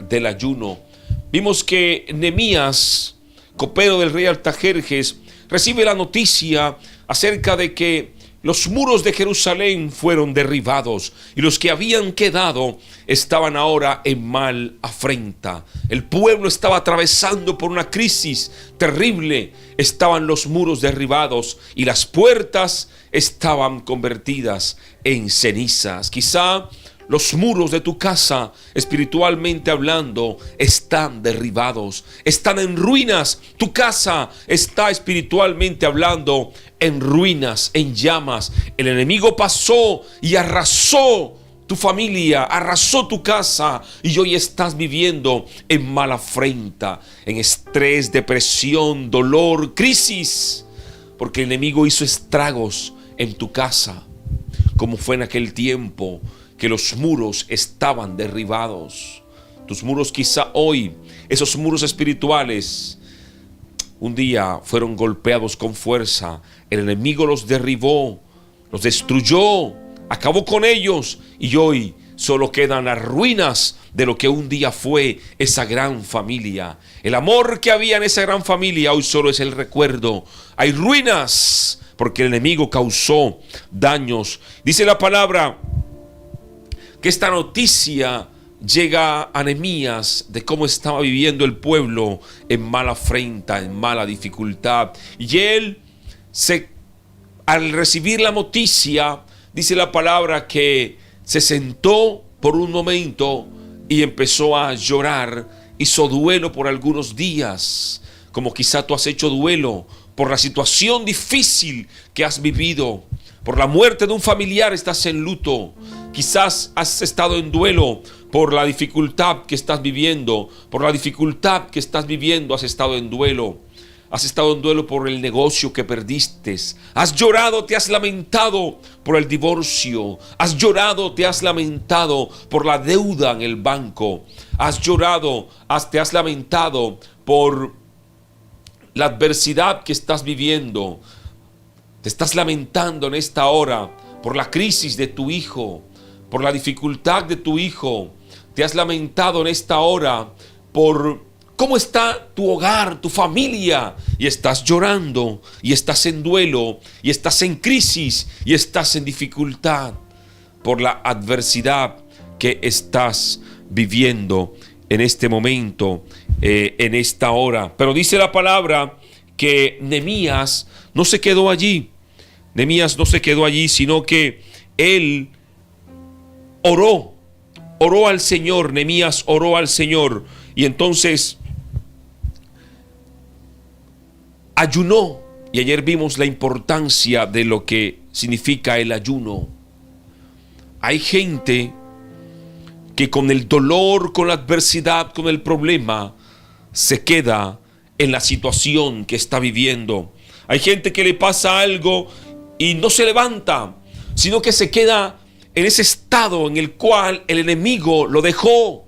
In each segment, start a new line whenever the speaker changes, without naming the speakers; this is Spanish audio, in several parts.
del ayuno. Vimos que Nehemías, copero del rey Artajerjes, recibe la noticia acerca de que los muros de Jerusalén fueron derribados y los que habían quedado estaban ahora en mal afrenta. El pueblo estaba atravesando por una crisis terrible. Estaban los muros derribados y las puertas estaban convertidas en cenizas. Quizá los muros de tu casa, espiritualmente hablando, están derribados, están en ruinas. Tu casa está espiritualmente hablando en ruinas, en llamas. El enemigo pasó y arrasó tu familia, arrasó tu casa, y hoy estás viviendo en mala afrenta, en estrés, depresión, dolor, crisis, porque el enemigo hizo estragos en tu casa, como fue en aquel tiempo que los muros estaban derribados. Tus muros quizá hoy, esos muros espirituales, un día fueron golpeados con fuerza. El enemigo los derribó, los destruyó, acabó con ellos, y hoy solo quedan las ruinas de lo que un día fue esa gran familia. El amor que había en esa gran familia hoy solo es el recuerdo. Hay ruinas porque el enemigo causó daños. Dice la palabra que esta noticia llega a Nehemías de cómo estaba viviendo el pueblo en mala afrenta, en mala dificultad. Y él, al recibir la noticia, dice la palabra que se sentó por un momento y empezó a llorar. Hizo duelo por algunos días, como quizá tú has hecho duelo por la situación difícil que has vivido. Por la muerte de un familiar estás en luto. Quizás has estado en duelo por la dificultad que estás viviendo. Por la dificultad que estás viviendo has estado en duelo. Has estado en duelo por el negocio que perdiste. Has llorado, te has lamentado por el divorcio. Has llorado, te has lamentado por la deuda en el banco. Has llorado, te has lamentado por la adversidad que estás viviendo. Te estás lamentando en esta hora por la crisis de tu hijo, por la dificultad de tu hijo. Te has lamentado en esta hora por cómo está tu hogar, tu familia, y estás llorando, y estás en duelo, y estás en crisis, y estás en dificultad por la adversidad que estás viviendo en este momento, en esta hora. Pero dice la palabra que Nehemías no se quedó allí. Nehemías no se quedó allí, sino que él oró al Señor. Nehemías oró al Señor, y entonces ayunó. Y ayer vimos la importancia de lo que significa el ayuno. Hay gente que con el dolor, con la adversidad, con el problema, se queda en la situación que está viviendo. Hay gente que le pasa algo y no se levanta, sino que se queda en ese estado en el cual el enemigo lo dejó.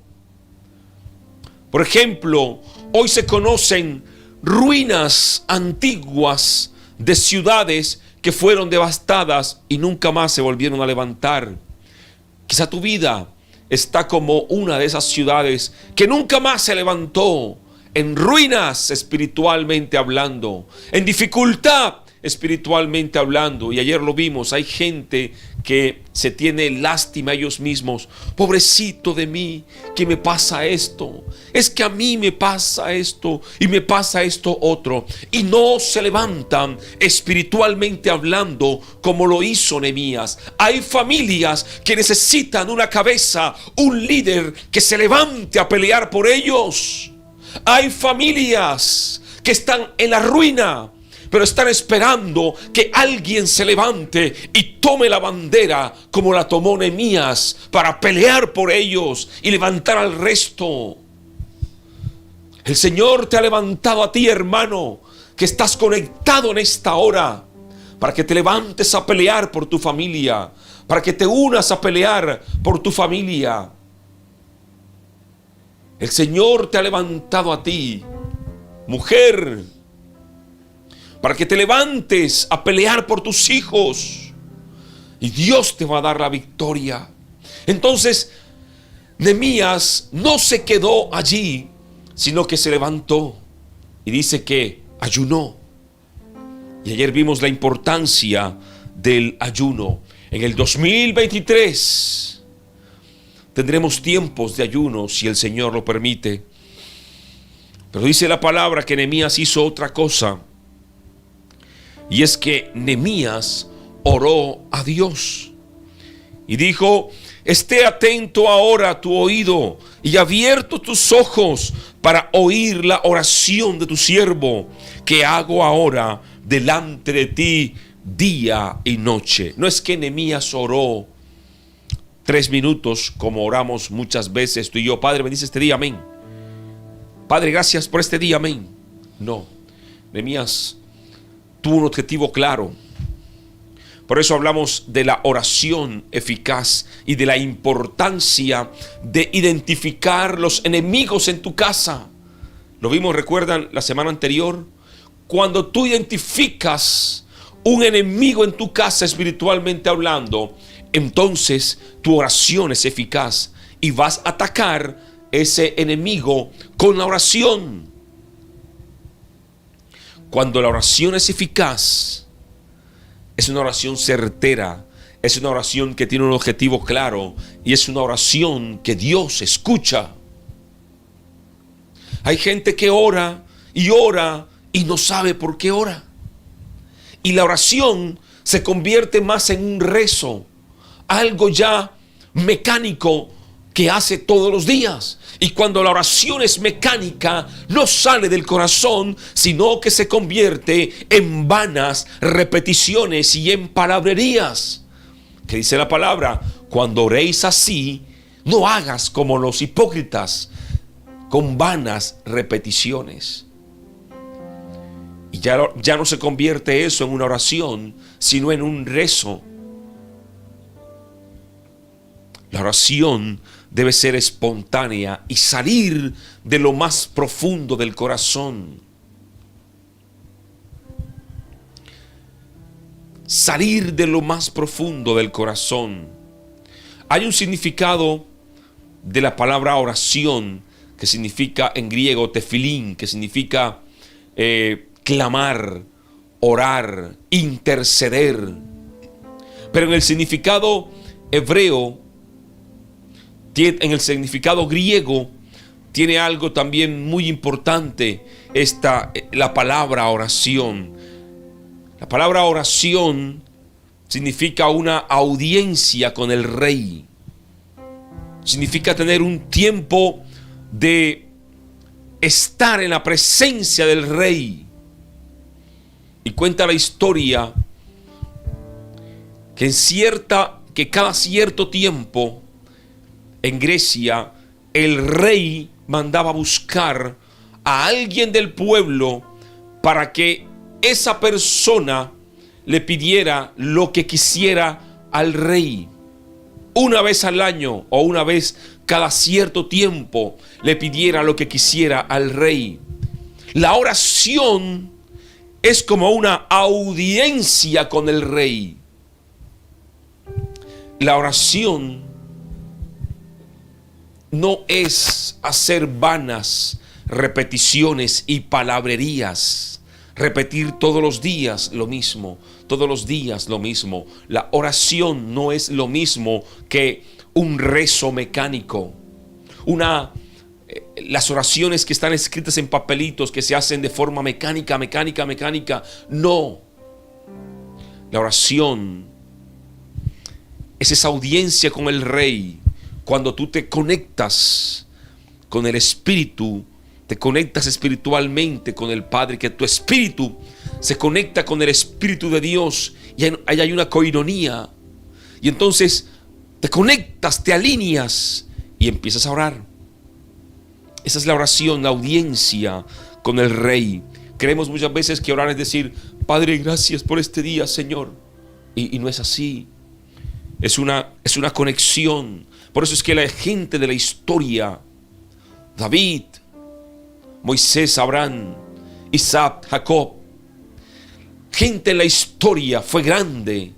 Por ejemplo, hoy se conocen ruinas antiguas de ciudades que fueron devastadas y nunca más se volvieron a levantar. Quizá tu vida está como una de esas ciudades que nunca más se levantó, en ruinas espiritualmente hablando, en dificultad espiritualmente hablando. Y ayer lo vimos, hay gente que se tiene lástima a ellos mismos. Pobrecito de mí, que me pasa esto. Es que a mí me pasa esto y me pasa esto otro. Y no se levantan espiritualmente hablando como lo hizo Nehemías. Hay familias que necesitan una cabeza, un líder que se levante a pelear por ellos. Hay familias que están en la ruina, pero están esperando que alguien se levante y tome la bandera como la tomó Nehemías para pelear por ellos y levantar al resto. El Señor te ha levantado a ti, hermano, que estás conectado en esta hora, para que te levantes a pelear por tu familia, para que te unas a pelear por tu familia. El Señor te ha levantado a ti, mujer, para que te levantes a pelear por tus hijos, y Dios te va a dar la victoria. Entonces, Nehemías no se quedó allí, sino que se levantó y dice que ayunó. Y ayer vimos la importancia del ayuno. En el 2023 tendremos tiempos de ayuno si el Señor lo permite. Pero dice la palabra que Nehemías hizo otra cosa. Y es que Nehemías oró a Dios y dijo: esté atento ahora tu oído y abierto tus ojos para oír la oración de tu siervo que hago ahora delante de ti día y noche. No es que Nehemías oró 3 minutos como oramos muchas veces tú y yo: Padre, bendice este día, amén. Padre, gracias por este día, amén. No, Nehemías tuvo un objetivo claro. Por eso hablamos de la oración eficaz y de la importancia de identificar los enemigos en tu casa. Lo vimos, recuerdan, la semana anterior. Cuando tú identificas un enemigo en tu casa espiritualmente hablando, entonces tu oración es eficaz y vas a atacar ese enemigo con la oración. Cuando la oración es eficaz, es una oración certera, es una oración que tiene un objetivo claro y es una oración que Dios escucha. Hay gente que ora y no sabe por qué ora. Y la oración se convierte más en un rezo, algo ya mecánico que hace todos los días. Y cuando la oración es mecánica, no sale del corazón, sino que se convierte en vanas repeticiones y en palabrerías. Que dice la palabra: cuando oréis así, no hagas como los hipócritas, con vanas repeticiones. Y ya no se convierte eso en una oración, sino en un rezo. La oración debe ser espontánea y salir de lo más profundo del corazón. Salir de lo más profundo del corazón. Hay un significado de la palabra oración que significa en griego tefilín, que significa clamar, orar, interceder. Pero en el significado hebreo, en el significado griego, tiene algo también muy importante la palabra oración. La palabra oración significa una audiencia con el rey. Significa tener un tiempo de estar en la presencia del rey. Y cuenta la historia que cada cierto tiempo en Grecia el rey mandaba buscar a alguien del pueblo para que esa persona le pidiera lo que quisiera al rey. Una vez al año o una vez cada cierto tiempo le pidiera lo que quisiera al rey. La oración es como una audiencia con el rey. La oración no es hacer vanas repeticiones y palabrerías, repetir todos los días lo mismo, todos los días lo mismo. La oración no es lo mismo que un rezo mecánico, las oraciones que están escritas en papelitos que se hacen de forma mecánica. No, la oración es esa audiencia con el rey. Cuando tú te conectas con el Espíritu, te conectas espiritualmente con el Padre, que tu espíritu se conecta con el Espíritu de Dios y ahí hay una coinonía. Y entonces te conectas, te alineas y empiezas a orar. Esa es la oración, la audiencia con el Rey. Creemos muchas veces que orar es decir: Padre, gracias por este día, Señor. Y no es así. Es una conexión. Por eso es que la gente de la historia, David, Moisés, Abraham, Isaac, Jacob, gente en la historia fue grande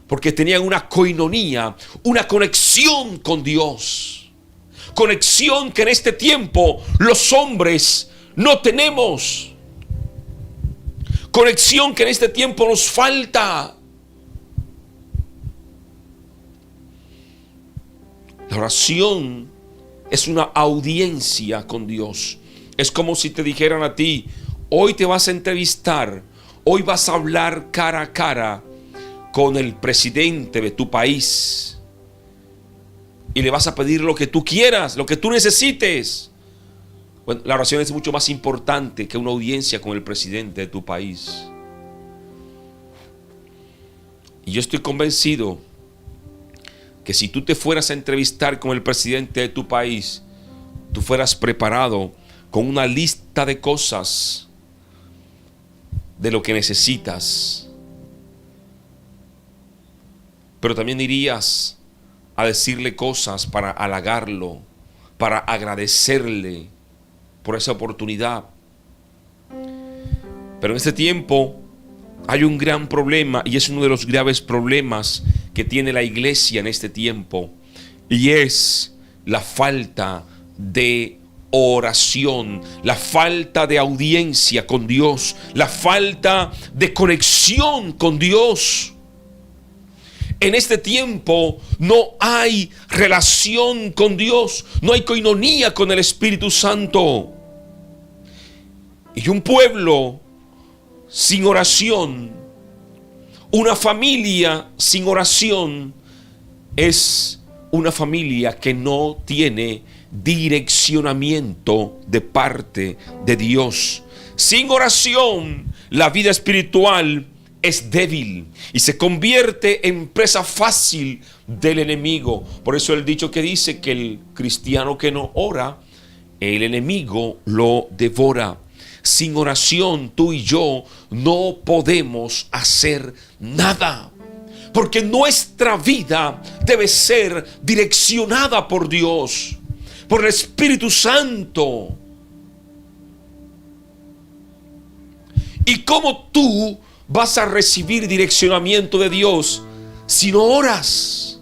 porque tenían una coinonía, una conexión con Dios. conexión que en este tiempo los hombres no tenemos. Conexión que en este tiempo nos falta. La oración es una audiencia con Dios. Es como si te dijeran a ti: hoy te vas a entrevistar, hoy vas a hablar cara a cara con el presidente de tu país y le vas a pedir lo que tú quieras, lo que tú necesites. Bueno, la oración es mucho más importante que una audiencia con el presidente de tu país. Y yo estoy convencido que si tú te fueras a entrevistar con el presidente de tu país, tú fueras preparado con una lista de cosas, de lo que necesitas. Pero también irías a decirle cosas para halagarlo, para agradecerle por esa oportunidad. Pero en este tiempo hay un gran problema, y es uno de los graves problemas que tiene la iglesia en este tiempo, y es la falta de oración, la falta de audiencia con Dios, la falta de conexión con Dios. En este tiempo no hay relación con Dios, no hay coinonía con el Espíritu Santo. Y un pueblo sin oración, una familia sin oración, es una familia que no tiene direccionamiento de parte de Dios. Sin oración, la vida espiritual es débil y se convierte en presa fácil del enemigo. Por eso el dicho que dice que el cristiano que no ora, el enemigo lo devora. Sin oración, tú y yo no podemos hacer nada, porque nuestra vida debe ser direccionada por Dios, por el Espíritu Santo. ¿Y cómo tú vas a recibir direccionamiento de Dios si no oras?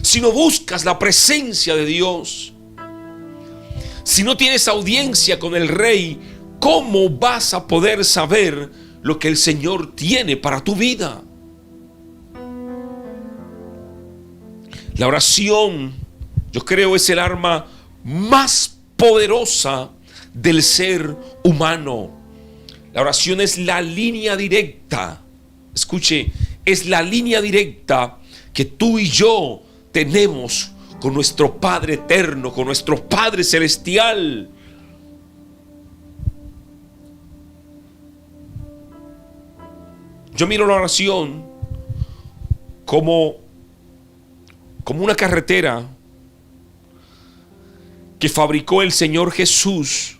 Si no buscas la presencia de Dios, si no tienes audiencia con el Rey, ¿cómo vas a poder saber lo que el Señor tiene para tu vida? La oración, yo creo, es el arma más poderosa del ser humano. La oración es la línea directa. Escuche, es la línea directa que tú y yo tenemos con nuestro Padre eterno, con nuestro Padre celestial. Yo miro la oración como una carretera que fabricó el Señor Jesús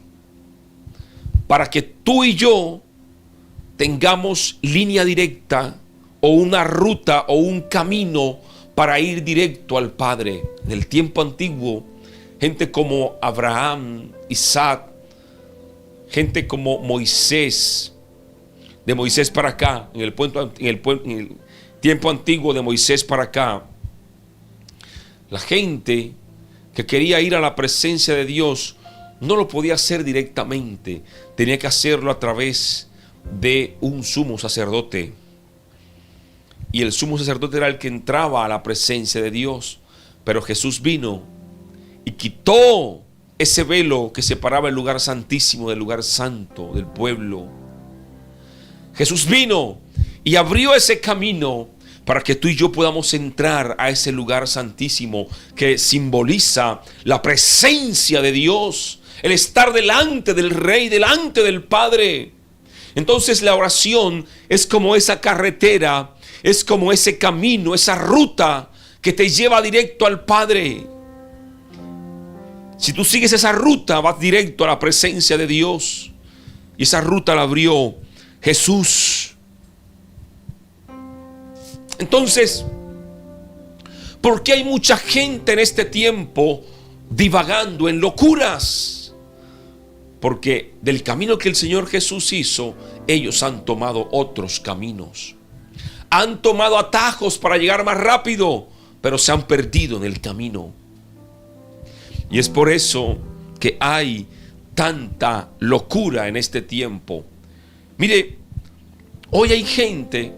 para que tú y yo tengamos línea directa o una ruta o un camino para ir directo al Padre. En el tiempo antiguo, gente como Abraham, Isaac, gente como Moisés, de Moisés para acá, en el tiempo antiguo de Moisés para acá, la gente que quería ir a la presencia de Dios no lo podía hacer directamente, tenía que hacerlo a través de un sumo sacerdote. Y el sumo sacerdote era el que entraba a la presencia de Dios. Pero Jesús vino y quitó ese velo que separaba el lugar santísimo del lugar santo del pueblo. Jesús vino y abrió ese camino para que tú y yo podamos entrar a ese lugar santísimo que simboliza la presencia de Dios, el estar delante del Rey, delante del Padre. Entonces la oración es como esa carretera, es como ese camino, esa ruta que te lleva directo al Padre. Si tú sigues esa ruta, vas directo a la presencia de Dios. Y esa ruta la abrió Jesús. Entonces, ¿por qué hay mucha gente en este tiempo divagando en locuras? Porque del camino que el Señor Jesús hizo, ellos han tomado otros caminos. Han tomado atajos para llegar más rápido, pero se han perdido en el camino. Y es por eso que hay tanta locura en este tiempo. Mire, hoy hay gente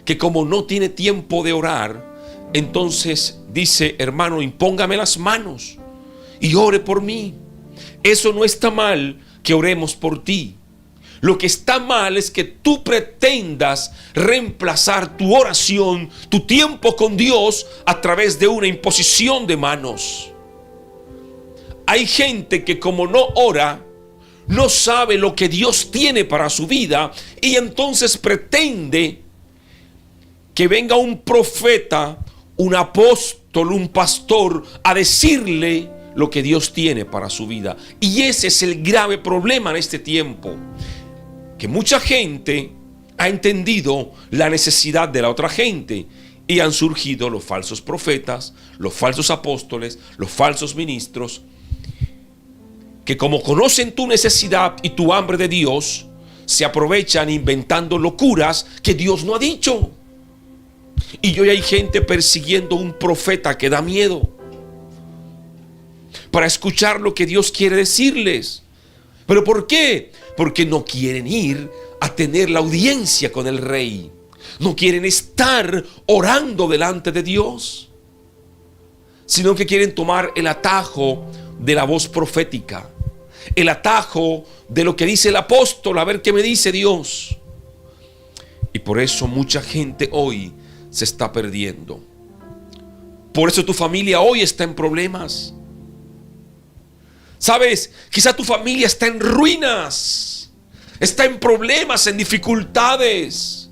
que como no tiene tiempo de orar, entonces dice: hermano, impóngame las manos y ore por mí. Eso no está mal que oremos por ti. Lo que está mal es que tú pretendas reemplazar tu oración, tu tiempo con Dios, a través de una imposición de manos. Hay gente que como no ora, no sabe lo que Dios tiene para su vida, y entonces pretende que venga un profeta, un apóstol, un pastor a decirle lo que Dios tiene para su vida. Y ese es el grave problema en este tiempo, que mucha gente ha entendido la necesidad de la otra gente, y han surgido los falsos profetas, los falsos apóstoles, los falsos ministros, que como conocen tu necesidad y tu hambre de Dios, se aprovechan inventando locuras que Dios no ha dicho. Y hoy hay gente persiguiendo un profeta que da miedo, para escuchar lo que Dios quiere decirles. ¿Pero por qué? Porque no quieren ir a tener la audiencia con el rey. No quieren estar orando delante de Dios, sino que quieren tomar el atajo de la voz profética, el atajo de lo que dice el apóstol, a ver qué me dice Dios. Y por eso mucha gente hoy se está perdiendo. Por eso tu familia hoy está en problemas. ¿Sabes? Quizá tu familia está en ruinas, está en problemas, en dificultades.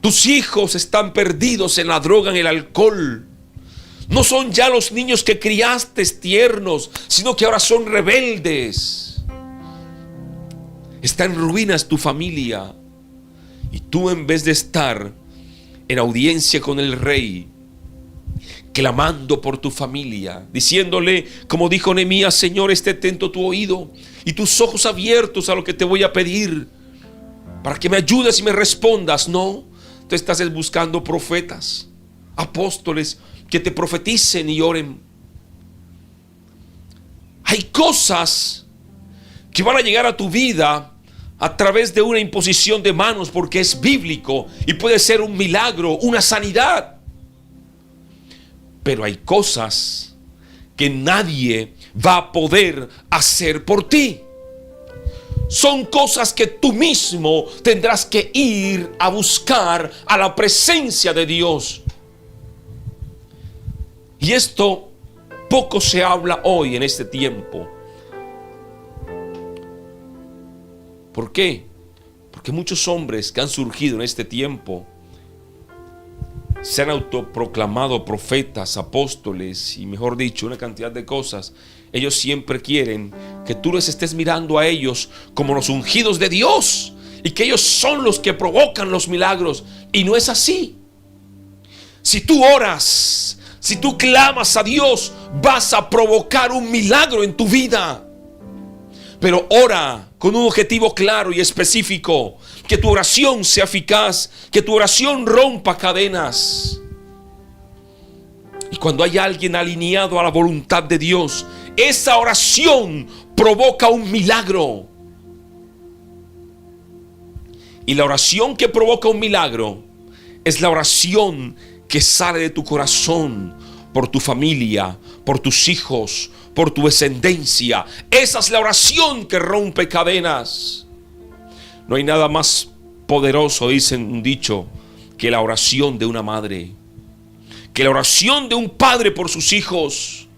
Tus hijos están perdidos en la droga, en el alcohol. No son ya los niños que criaste tiernos, sino que ahora son rebeldes. Está en ruinas tu familia. Y tú, en vez de estar en audiencia con el rey, clamando por tu familia, diciéndole, como dijo Nehemías: Señor, esté atento tu oído y tus ojos abiertos a lo que te voy a pedir, para que me ayudes y me respondas. No, tú estás buscando profetas, apóstoles que te profeticen y oren. Hay cosas que van a llegar a tu vida a través de una imposición de manos, porque es bíblico y puede ser un milagro, una sanidad. Pero hay cosas que nadie va a poder hacer por ti. Son cosas que tú mismo tendrás que ir a buscar a la presencia de Dios. Y esto poco se habla hoy en este tiempo. ¿Por qué? Porque muchos hombres que han surgido en este tiempo se han autoproclamado profetas, apóstoles y, mejor dicho, una cantidad de cosas. Ellos siempre quieren que tú les estés mirando a ellos como los ungidos de Dios y que ellos son los que provocan los milagros. Y no es así. Si tú oras, si tú clamas a Dios, vas a provocar un milagro en tu vida. Pero ora con un objetivo claro y específico. Que tu oración sea eficaz, que tu oración rompa cadenas. Y cuando hay alguien alineado a la voluntad de Dios, esa oración provoca un milagro. Y la oración que provoca un milagro es la oración que sale de tu corazón por tu familia, por tus hijos, por tu descendencia. Esa es la oración que rompe cadenas. No hay nada más poderoso, dicen un dicho, que la oración de una madre, que la oración de un padre por sus hijos.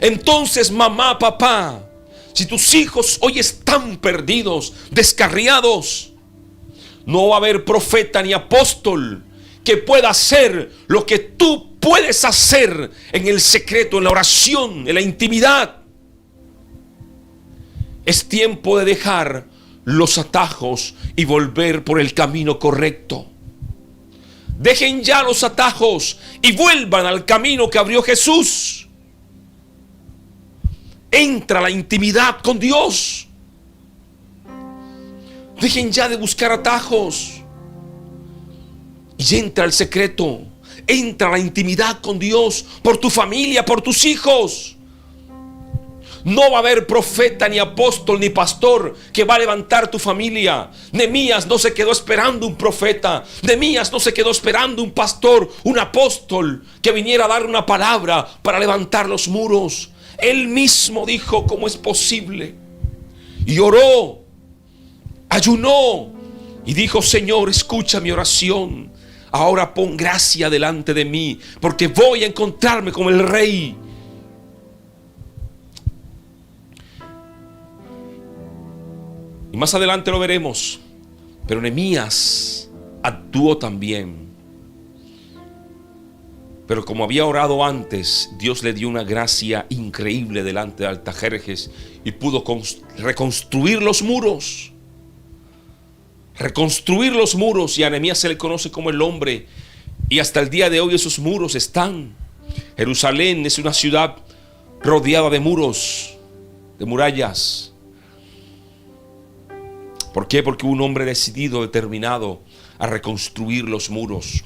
Entonces, mamá, papá, si tus hijos hoy están perdidos, descarriados, no va a haber profeta ni apóstol que pueda hacer lo que tú puedes hacer en el secreto, en la oración, en la intimidad. Es tiempo de dejar los atajos y volver por el camino correcto. Dejen ya los atajos y vuelvan al camino que abrió Jesús. Entra a la intimidad con Dios. Dejen ya de buscar atajos y entra al secreto. Entra a la intimidad con Dios por tu familia, por tus hijos. No va a haber profeta, ni apóstol, ni pastor que va a levantar tu familia. Nehemías no se quedó esperando un profeta. Nehemías no se quedó esperando un pastor, un apóstol que viniera a dar una palabra para levantar los muros. Él mismo dijo: ¿cómo es posible? Y oró, ayunó y dijo: Señor, escucha mi oración. Ahora pon gracia delante de mí, porque voy a encontrarme con el rey. Y más adelante lo veremos. Pero Nehemías actuó también. Pero como había orado antes, Dios le dio una gracia increíble delante de Artajerjes y pudo reconstruir los muros. Reconstruir los muros. Y a Nehemías se le conoce como el hombre. Y hasta el día de hoy esos muros están. Jerusalén es una ciudad rodeada de muros, de murallas. ¿Por qué? Porque un hombre decidido, determinado a reconstruir los muros.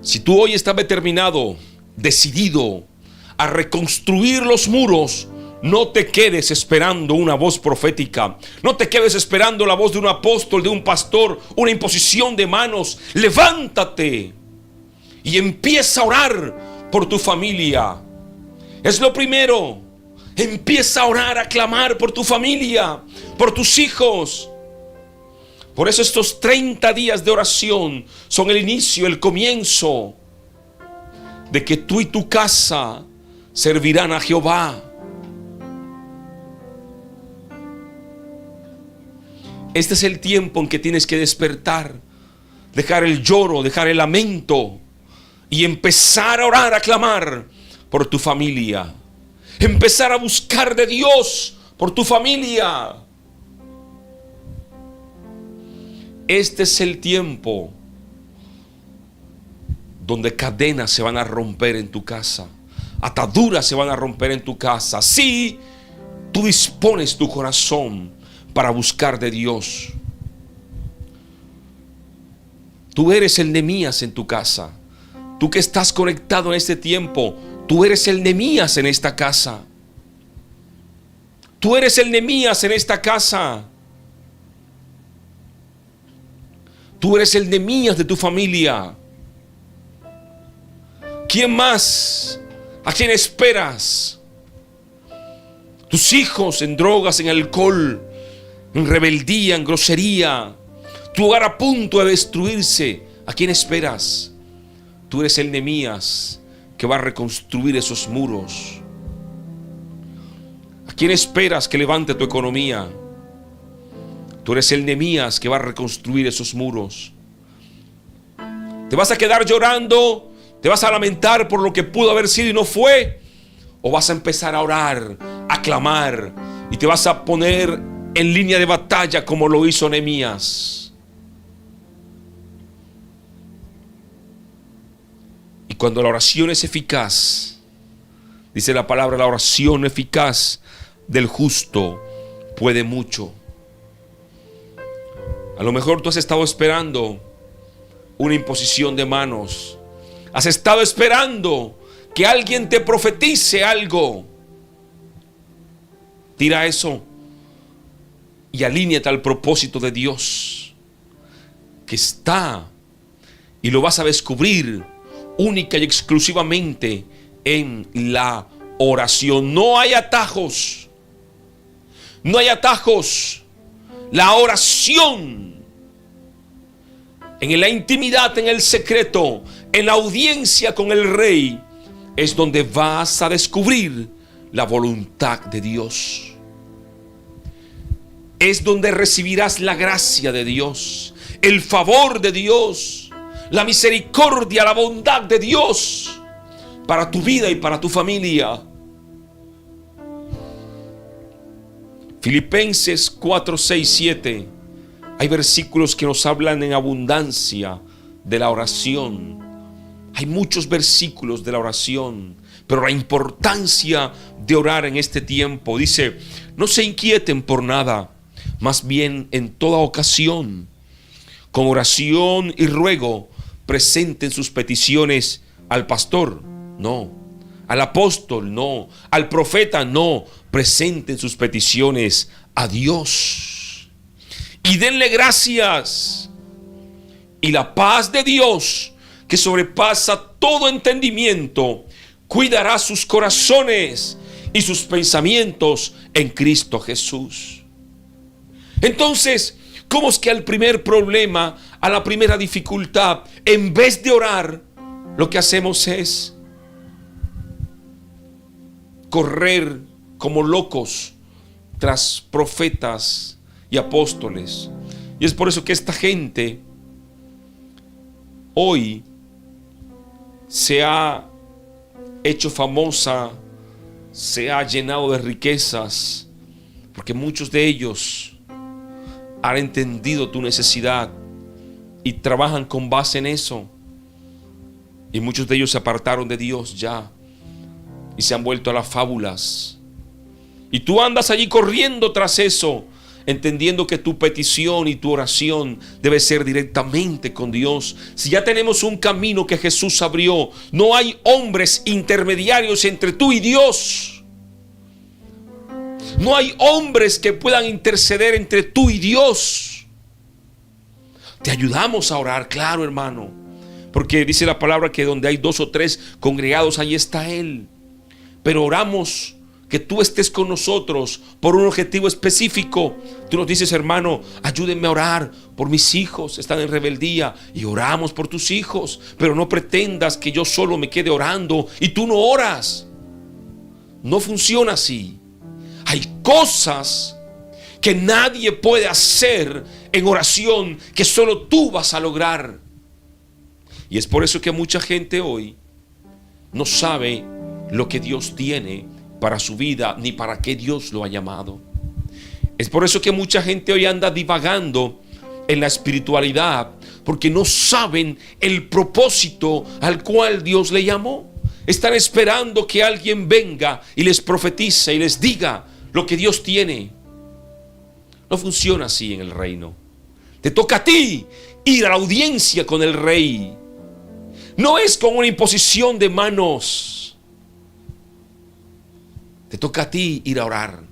Si tú hoy estás determinado, decidido a reconstruir los muros, no te quedes esperando una voz profética. No te quedes esperando la voz de un apóstol, de un pastor, una imposición de manos. Levántate y empieza a orar por tu familia. Es lo primero. Empieza a orar, a clamar por tu familia, por tus hijos. Por eso estos 30 días de oración son el inicio, el comienzo de que tú y tu casa servirán a Jehová. Este es el tiempo en que tienes que despertar, dejar el lloro, dejar el lamento y empezar a orar, a clamar por tu familia. Empezar a buscar de Dios por tu familia. Este es el tiempo donde cadenas se van a romper en tu casa, ataduras se van a romper en tu casa. Si tú dispones tu corazón para buscar de Dios. Tú eres el Nehemías en tu casa. Tú que estás conectado en este tiempo, tú eres el Nehemías en esta casa. Tú eres el Nehemías en esta casa. Tú eres el Nehemías de tu familia. ¿Quién más? ¿A quién esperas? Tus hijos en drogas, en alcohol, en rebeldía, en grosería. Tu hogar a punto de destruirse. ¿A quién esperas? Tú eres el Nehemías que va a reconstruir esos muros. ¿A quién esperas que levante tu economía? Tú eres el Nehemías que va a reconstruir esos muros. ¿Te vas a quedar llorando? ¿Te vas a lamentar por lo que pudo haber sido y no fue? ¿O vas a empezar a orar, a clamar y te vas a poner en línea de batalla como lo hizo Nehemías? Y cuando la oración es eficaz, dice la palabra, la oración eficaz del justo puede mucho. A lo mejor tú has estado esperando una imposición de manos. Has estado esperando que alguien te profetice algo. Tira eso y alíñate al propósito de Dios que está, y lo vas a descubrir única y exclusivamente en la oración. No hay atajos. No hay atajos. La oración, en la intimidad, en el secreto, en la audiencia con el rey, es donde vas a descubrir la voluntad de Dios. Es donde recibirás la gracia de Dios, el favor de Dios, la misericordia, la bondad de Dios para tu vida y para tu familia. Filipenses 4, 6, 7. Hay versículos que nos hablan en abundancia de la oración. Hay muchos versículos de la oración, pero la importancia de orar en este tiempo. Dice: no se inquieten por nada, más bien en toda ocasión, con oración y ruego, presenten sus peticiones al pastor, no. Al apóstol, no. Al profeta, no. Presenten sus peticiones a Dios. Y denle gracias. Y la paz de Dios, que sobrepasa todo entendimiento, cuidará sus corazones y sus pensamientos en Cristo Jesús. Entonces, ¿cómo es que al primer problema, a la primera dificultad, en vez de orar, lo que hacemos es correr como locos tras profetas y apóstoles? Y es por eso que esta gente hoy se ha hecho famosa, se ha llenado de riquezas, porque muchos de ellos han entendido tu necesidad y trabajan con base en eso. Y muchos de ellos se apartaron de Dios ya y se han vuelto a las fábulas. Y tú andas allí corriendo tras eso, entendiendo que tu petición y tu oración debe ser directamente con Dios. Si ya tenemos un camino que Jesús abrió, no hay hombres intermediarios entre tú y Dios. No hay hombres que puedan interceder entre tú y Dios. Te ayudamos a orar, claro, hermano, porque dice la palabra que donde hay 2 o 3 congregados, ahí está Él. Pero oramos que tú estés con nosotros por un objetivo específico. Tú nos dices: hermano, ayúdenme a orar por mis hijos, están en rebeldía, y oramos por tus hijos. Pero no pretendas que yo solo me quede orando y tú no oras. No funciona así. Hay cosas que nadie puede hacer en oración que solo tú vas a lograr. Y es por eso que mucha gente hoy no sabe lo que Dios tiene para su vida, ni para qué Dios lo ha llamado. Es por eso que mucha gente hoy anda divagando en la espiritualidad, porque no saben el propósito al cual Dios le llamó. Están esperando que alguien venga y les profetice y les diga lo que Dios tiene. No funciona así en el reino. Te toca a ti ir a la audiencia con el rey. No es con una imposición de manos. Te toca a ti ir a orar.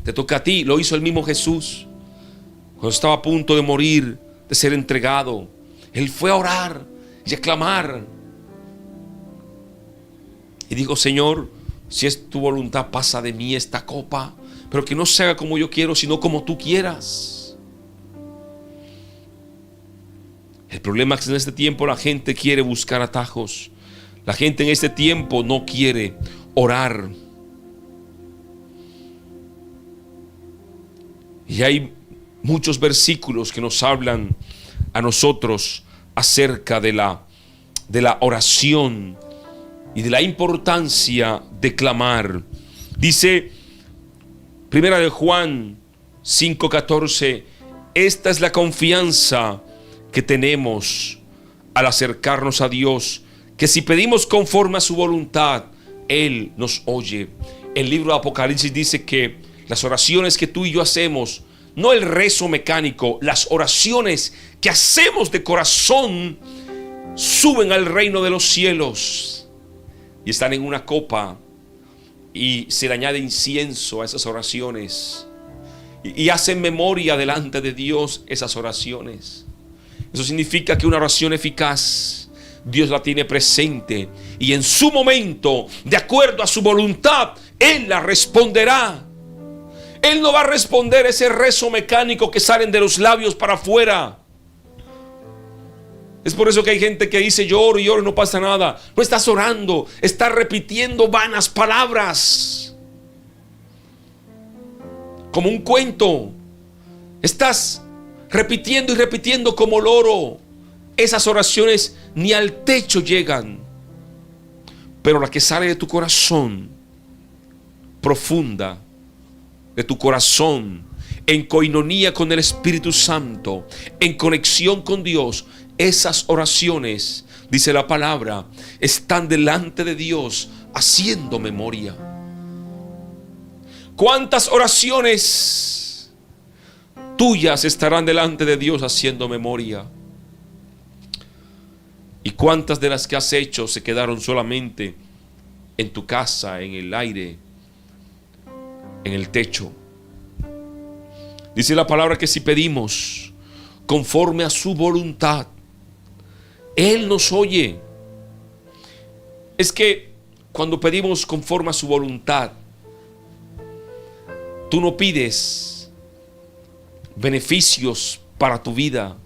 Te toca a ti. Lo hizo el mismo Jesús cuando estaba a punto de morir, de ser entregado. Él fue a orar y a clamar. Y dijo: Señor, si es tu voluntad, pasa de mí esta copa, pero que no se haga como yo quiero, sino como tú quieras. El problema es que en este tiempo la gente quiere buscar atajos. La gente en este tiempo no quiere orar. Y hay muchos versículos que nos hablan a nosotros acerca de la oración y de la importancia de clamar. Dice Primera de Juan 5:14: esta es la confianza que tenemos al acercarnos a Dios, que si pedimos conforme a su voluntad, Él nos oye. El libro de Apocalipsis dice que las oraciones que tú y yo hacemos, no el rezo mecánico, las oraciones que hacemos de corazón, suben al reino de los cielos y están en una copa, y se le añade incienso a esas oraciones y hacen memoria delante de Dios esas oraciones. Eso significa que una oración eficaz, Dios la tiene presente, y en su momento, de acuerdo a su voluntad, Él la responderá. Él no va a responder ese rezo mecánico que salen de los labios para afuera. Es por eso que hay gente que dice: yo oro y oro y no pasa nada. No estás orando, estás repitiendo vanas palabras, como un cuento. Estás repitiendo y repitiendo como loro. Esas oraciones ni al techo llegan. Pero la que sale de tu corazón, profunda, de tu corazón, en coinonía con el Espíritu Santo, en conexión con Dios, esas oraciones, dice la palabra, están delante de Dios haciendo memoria. ¿Cuántas oraciones tuyas estarán delante de Dios haciendo memoria? ¿Y cuántas de las que has hecho se quedaron solamente en tu casa, en el aire, en el techo? Dice la palabra que si pedimos conforme a su voluntad, Él nos oye. Es que cuando pedimos conforme a su voluntad, tú no pides beneficios para tu vida,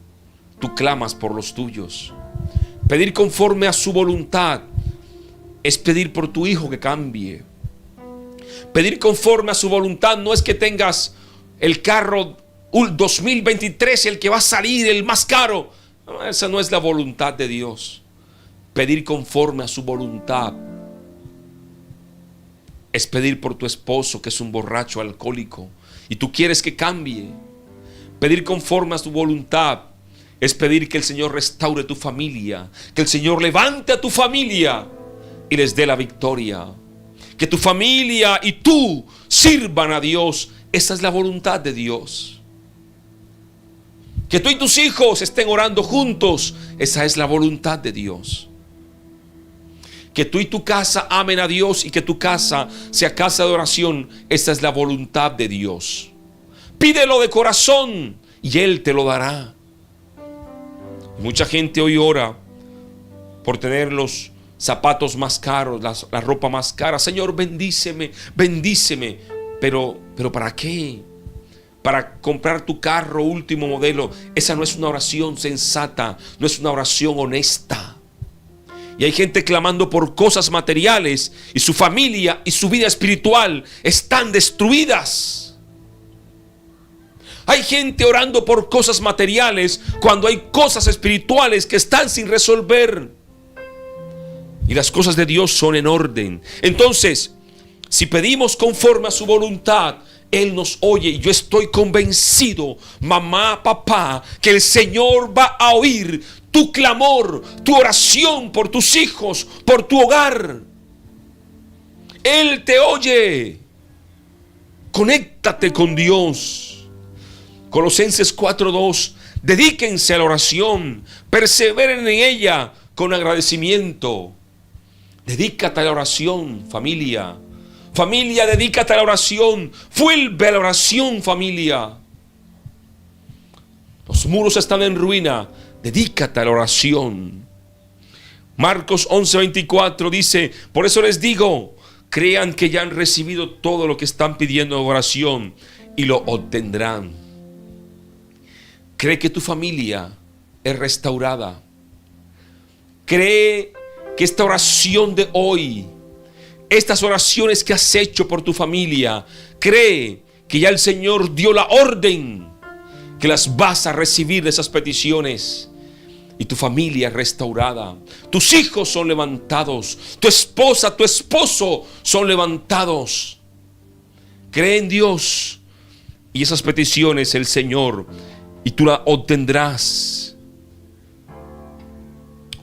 tú clamas por los tuyos. Pedir conforme a su voluntad es pedir por tu hijo que cambie. Pedir conforme a su voluntad no es que tengas el carro 2023, el que va a salir, el más caro. No, esa no es la voluntad de Dios. Pedir conforme a su voluntad es pedir por tu esposo que es un borracho alcohólico y tú quieres que cambie. Pedir conforme a su voluntad es pedir que el Señor restaure tu familia, que el Señor levante a tu familia y les dé la victoria. Que tu familia y tú sirvan a Dios. Esa es la voluntad de Dios. Que tú y tus hijos estén orando juntos. Esa es la voluntad de Dios. Que tú y tu casa amen a Dios y que tu casa sea casa de oración. Esa es la voluntad de Dios. Pídelo de corazón y Él te lo dará. Mucha gente hoy ora por tener los zapatos más caros, la ropa más cara. Señor, bendíceme, bendíceme. Pero ¿para qué? Para comprar tu carro último modelo. Esa no es una oración sensata, no es una oración honesta. Y hay gente clamando por cosas materiales y su familia y su vida espiritual están destruidas. Hay gente orando por cosas materiales cuando hay cosas espirituales que están sin resolver. Y las cosas de Dios son en orden. Entonces, si pedimos conforme a su voluntad, Él nos oye. Y yo estoy convencido, mamá, papá, que el Señor va a oír tu clamor, tu oración por tus hijos, por tu hogar. Él te oye. Conéctate con Dios. Colosenses 4:2. Dedíquense a la oración, perseveren en ella con agradecimiento. Dedícate a la oración, familia. Familia, dedícate a la oración. Vuelve a la oración, familia. Los muros están en ruina. Dedícate a la oración. Marcos 11:24 dice: por eso les digo, crean que ya han recibido todo lo que están pidiendo en oración y lo obtendrán. Cree que tu familia es restaurada. Cree que esta oración de hoy, estas oraciones que has hecho por tu familia, cree que ya el Señor dio la orden, que las vas a recibir de esas peticiones. Y tu familia es restaurada. Tus hijos son levantados. Tu esposa, tu esposo son levantados. Cree en Dios. Y esas peticiones el Señor, y tú las obtendrás.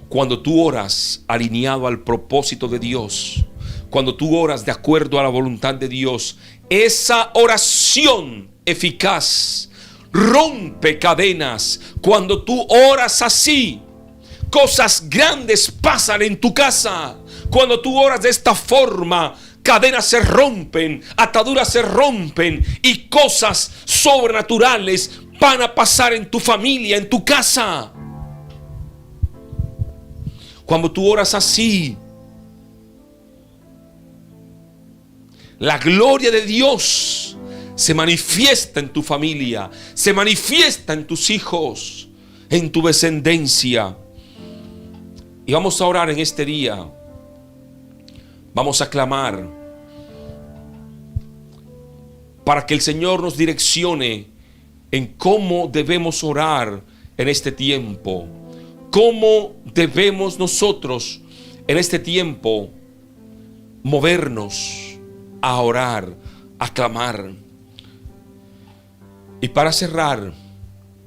Cuando tú oras alineado al propósito de Dios, cuando tú oras de acuerdo a la voluntad de Dios, esa oración eficaz rompe cadenas. Cuando tú oras así, cosas grandes pasan en tu casa. Cuando tú oras de esta forma, cadenas se rompen, ataduras se rompen y cosas sobrenaturales van a pasar en tu familia, en tu casa. Cuando tú oras así, la gloria de Dios se manifiesta en tu familia, se manifiesta en tus hijos, en tu descendencia. Y vamos a orar en este día. Vamos a clamar para que el Señor nos direccione en cómo debemos orar en este tiempo. Cómo debemos nosotros en este tiempo movernos a orar, a clamar. Y para cerrar,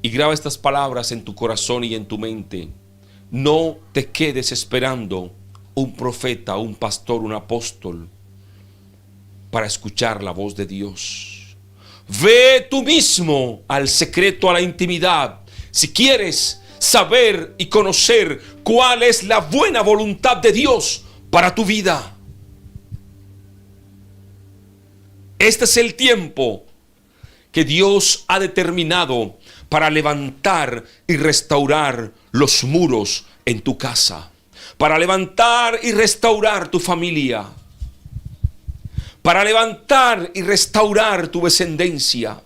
y graba estas palabras en tu corazón y en tu mente: no te quedes esperando un profeta, un pastor, un apóstol para escuchar la voz de Dios. Ve tú mismo al secreto, a la intimidad. Si quieres saber y conocer cuál es la buena voluntad de Dios para tu vida. Este es el tiempo que Dios ha determinado para levantar y restaurar los muros en tu casa, para levantar y restaurar tu familia, para levantar y restaurar tu descendencia.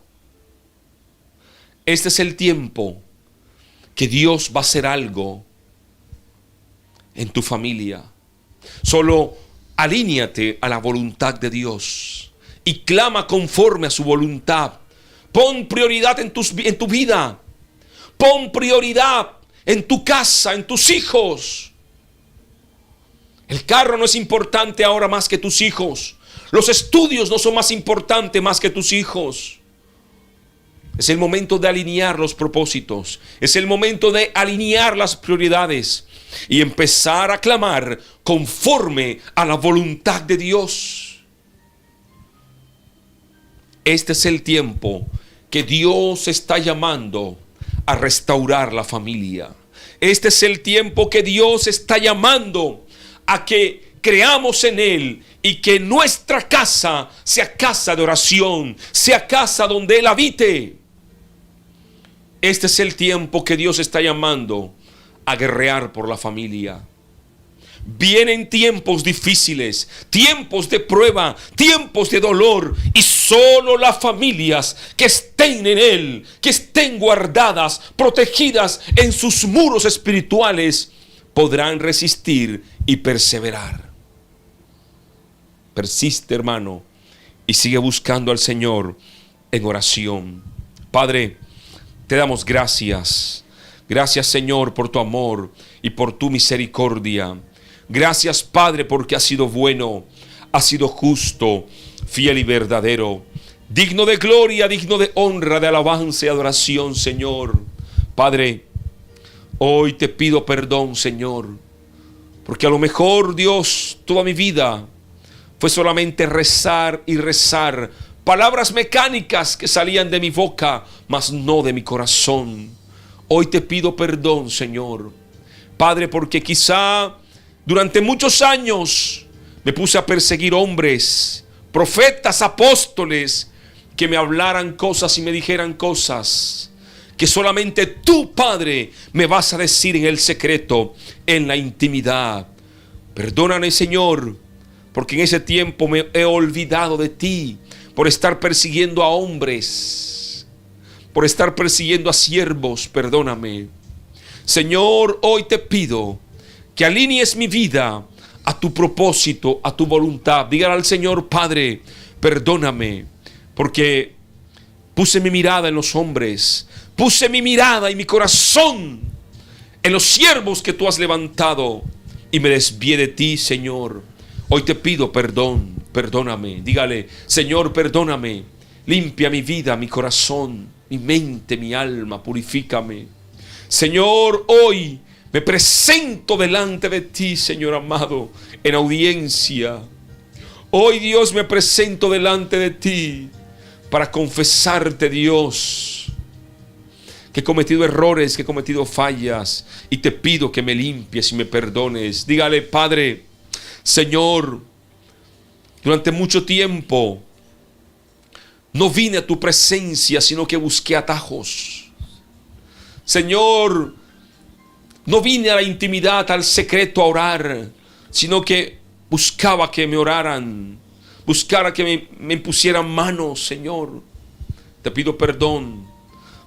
Este es el tiempo que Dios va a hacer algo en tu familia. Solo alíñate a la voluntad de Dios y clama conforme a su voluntad. Pon prioridad en tu vida. Pon prioridad en tu casa, en tus hijos. El carro no es importante ahora más que tus hijos. Los estudios no son más importantes más que tus hijos. Es el momento de alinear los propósitos. Es el momento de alinear las prioridades y empezar a clamar conforme a la voluntad de Dios. Este es el tiempo que Dios está llamando a restaurar la familia. Este es el tiempo que Dios está llamando a que creamos en Él y que nuestra casa sea casa de oración, sea casa donde Él habite. Este es el tiempo que Dios está llamando a guerrear por la familia. Vienen tiempos difíciles, tiempos de prueba, tiempos de dolor, y solo las familias que estén en Él, que estén guardadas, protegidas en sus muros espirituales, podrán resistir y perseverar. Persiste, hermano, y sigue buscando al Señor en oración. Padre, te damos gracias. Gracias, Señor, por tu amor y por tu misericordia. Gracias, Padre, porque has sido bueno, has sido justo, fiel y verdadero, digno de gloria, digno de honra, de alabanza y adoración, Señor. Padre, hoy te pido perdón, Señor, porque a lo mejor, Dios, toda mi vida fue solamente rezar y rezar, palabras mecánicas que salían de mi boca, mas no de mi corazón. Hoy te pido perdón, Señor, Padre, porque quizá durante muchos años me puse a perseguir hombres, profetas, apóstoles, que me hablaran cosas y me dijeran cosas que solamente tú, Padre, me vas a decir en el secreto, en la intimidad. Perdóname, Señor, porque en ese tiempo me he olvidado de ti por estar persiguiendo a hombres, por estar persiguiendo a siervos. Perdóname, Señor. Hoy te pido que alinees mi vida a tu propósito, a tu voluntad. Dígale al Señor: Padre, perdóname, porque puse mi mirada en los hombres, puse mi mirada y mi corazón en los siervos que tú has levantado y me desvié de ti, Señor. Hoy te pido perdón, perdóname. Dígale: Señor, perdóname, limpia mi vida, mi corazón, mi mente, mi alma, purifícame. Señor, hoy me presento delante de ti, Señor amado, en audiencia. Hoy, Dios, me presento delante de ti para confesarte, Dios, que he cometido errores, que he cometido fallas, y te pido que me limpies y me perdones. Dígale: Padre, Señor, durante mucho tiempo no vine a tu presencia, sino que busqué atajos. Señor, no vine a la intimidad, al secreto a orar, sino que buscaba que me oraran, buscara que me impusieran manos, Señor. Te pido perdón,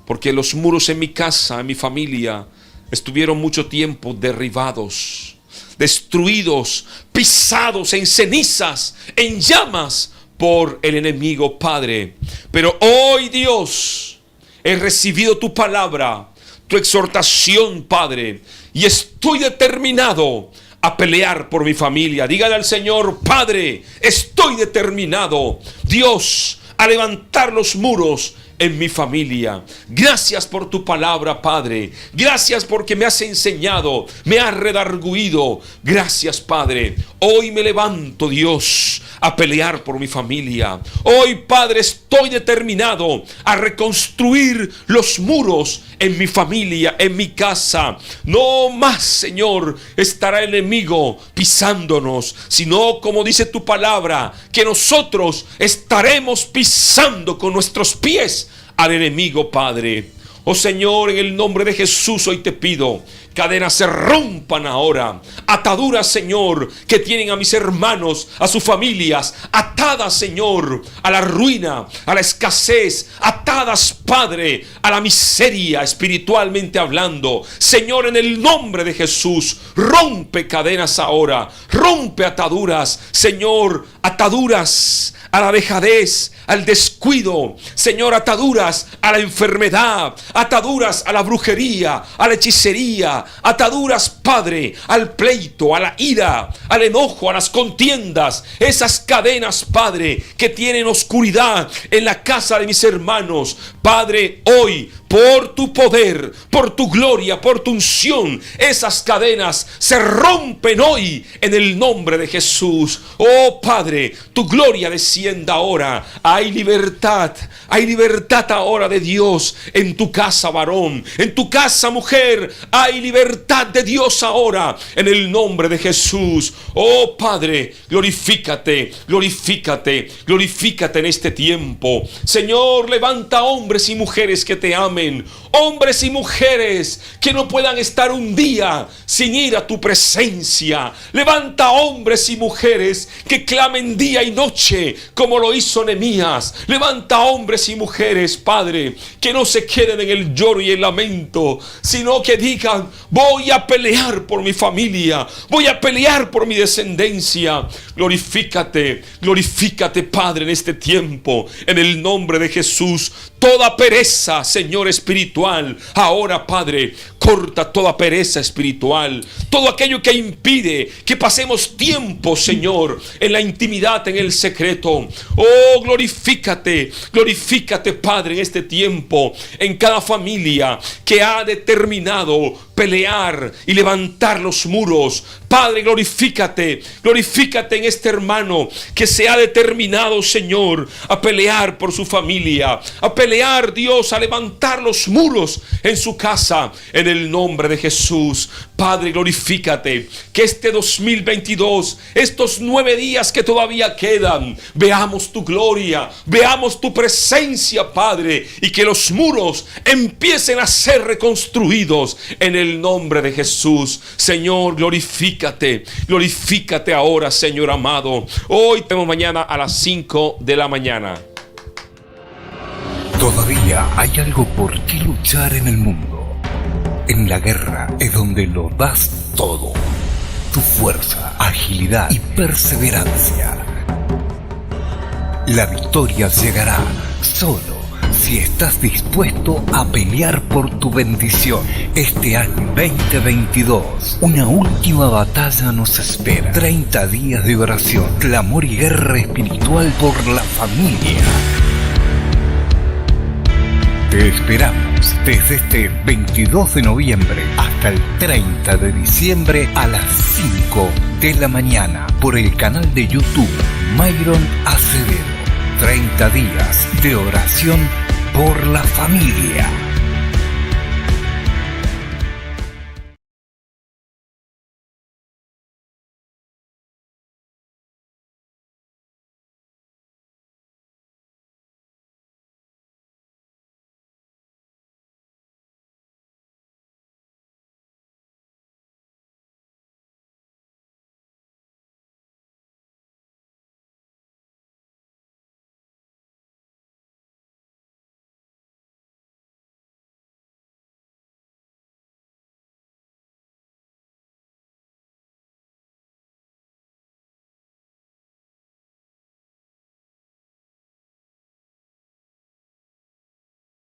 porque los muros en mi casa, en mi familia, estuvieron mucho tiempo derribados, destruidos, pisados en cenizas, en llamas por el enemigo, Padre. Pero hoy, Dios, he recibido tu palabra, tu exhortación, Padre, y estoy determinado a pelear por mi familia. Dígale al Señor: Padre, estoy determinado, Dios, a levantar los muros en mi familia. Gracias por tu palabra, Padre. Gracias porque me has enseñado, me has redarguido. Gracias, Padre. Hoy me levanto, Dios, a pelear por mi familia. Hoy, Padre, estoy determinado a reconstruir los muros en mi familia, en mi casa. No más, Señor, estará el enemigo pisándonos, sino, como dice tu palabra, que nosotros estaremos pisando con nuestros pies al enemigo, Padre. Oh Señor, en el nombre de Jesús hoy te pido, cadenas se rompan ahora, ataduras, Señor, que tienen a mis hermanos, a sus familias, atadas, Señor, a la ruina, a la escasez, atadas, Padre, a la miseria espiritualmente hablando. Señor, en el nombre de Jesús, rompe cadenas ahora, rompe ataduras, Señor, ataduras a la dejadez, al descuido, Señor, ataduras a la enfermedad, ataduras a la brujería, a la hechicería, ataduras, Padre, al pleito, a la ira, al enojo, a las contiendas, esas cadenas, Padre, que tienen oscuridad en la casa de mis hermanos. Padre, hoy, por tu poder, por tu gloria, por tu unción, esas cadenas se rompen hoy en el nombre de Jesús. Oh Padre, tu gloria descienda ahora. Hay libertad ahora de Dios en tu casa, varón, en tu casa, mujer. Hay libertad de Dios ahora en el nombre de Jesús. Oh Padre, glorifícate, glorifícate, glorifícate en este tiempo. Señor, levanta hombres y mujeres que te amen. Hombres y mujeres que no puedan estar un día sin ir a tu presencia. Levanta hombres y mujeres que clamen día y noche como lo hizo Nehemías. Levanta hombres y mujeres, Padre, que no se queden en el lloro y el lamento, sino que digan: voy a pelear por mi familia, voy a pelear por mi descendencia. Glorifícate, glorifícate, Padre, en este tiempo, en el nombre de Jesús. Toda pereza, Señor, espiritual, ahora, Padre, corta toda pereza espiritual, todo aquello que impide que pasemos tiempo, Señor, en la intimidad, en el secreto. Oh, glorifícate, glorifícate, Padre, en este tiempo, en cada familia que ha determinado pelear y levantar los muros. Padre, glorifícate, glorifícate en este hermano que se ha determinado, Señor, a pelear por su familia, a pelear, Dios, a levantar los muros en su casa, en el nombre de Jesús. Padre, glorifícate, que este 2022, estos 9 días que todavía quedan, veamos tu gloria, veamos tu presencia, Padre, y que los muros empiecen a ser reconstruidos en el nombre de Jesús. Señor, glorifícate, glorifícate ahora, Señor amado. Hoy tenemos mañana a las 5 de la mañana.
Todavía hay algo por qué luchar en el mundo. En la guerra es donde lo das todo. Tu fuerza, agilidad y perseverancia. La victoria llegará solo si estás dispuesto a pelear por tu bendición. Este año 2022, una última batalla nos espera. 30 días de oración, clamor y guerra espiritual por la familia. Te esperamos desde este 22 de noviembre hasta el 30 de diciembre a las 5 de la mañana por el canal de YouTube Myron Acevedo. 30 días de oración por la familia.